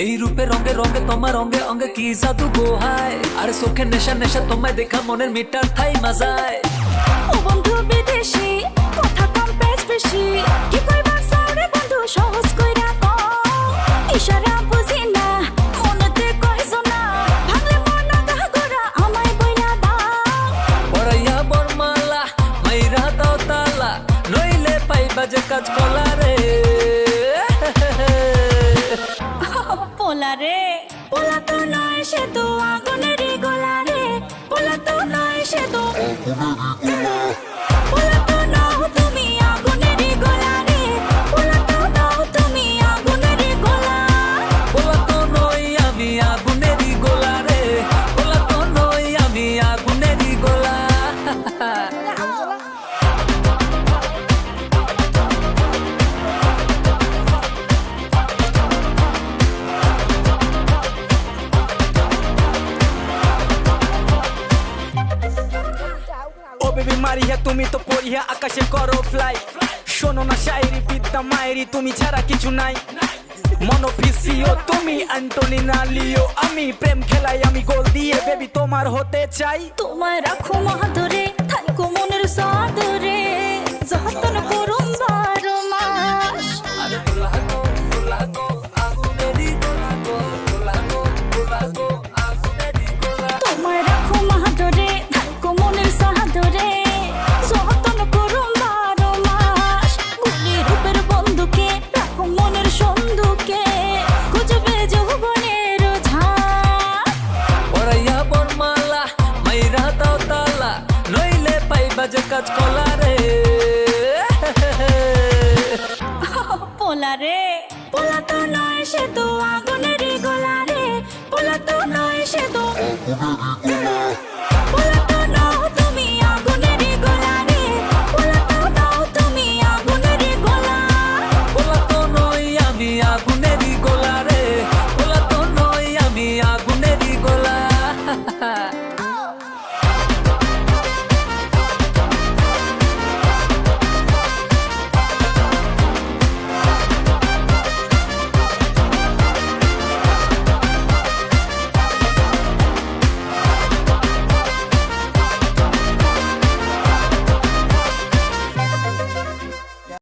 এই রূপে রঙে রঙে তোমার অঙ্গে অঙ্গে কি জাদু গোহায় আর চোখে নেশা নেশা তোমায় দেখা মনের মিটার ঠাই মাজায় ও বন্ধু বিদেশি কথা কম পেশ বেশি কি কইবার সাউরে বন্ধু সহজ কইরা কও ইশারা বুঝি না মনতে কইছো না ভাঙলে মন গাগরা আমায় বইলা দাও পরাইয়া বরমালা মাইরা দাও তালা নইলে পাইবা যে কাজ কলা রে পোলা রে পোলা তো নয় সে তো আগুনেরই গোলা রে পোলা তো নয় সে তো পোলা তো নাও তুমি আগুনেরই গোলা রে পোলা তো নাও তুমি আগুনেরই গোলা বলা তো নই আমি আগুনেরই গোলা রে বলা তো নই আমি আগুনেরই গোলা ও বেবি মারিয়া তুমি তো পড়িয়া আকাশে করো ফ্লাই শোনো না শায়রি বিদ্যা মায়েরি তুমি ছাড়া কিছু নাই মনোফিসিও তুমি অ্যান্টোনিনা লিও আমি প্রেম খেলাই আমি গোল দিয়ে বেবি তোমার হতে চাই তোমায় রাখো মাধুরে থাকো মনের সাদরে যতন করুম 12 মাস তোমায় রাখো মাধুরে থাকো মনের সাদরে যতন করুম 12 মাস গুলি রূপের বন্ধুকে রাখো মনের সন্ধুকে খুঁজবে যৌবনের ঝাঁ পরাইয়া বরমালা মাইরা দাও তালা নইলে পাইবা যে কাজ কলা রে পোলা রে পোলা তো নয় সে তো আগুনেরই গোলা রে পোলা তো নয় সে তো পোলা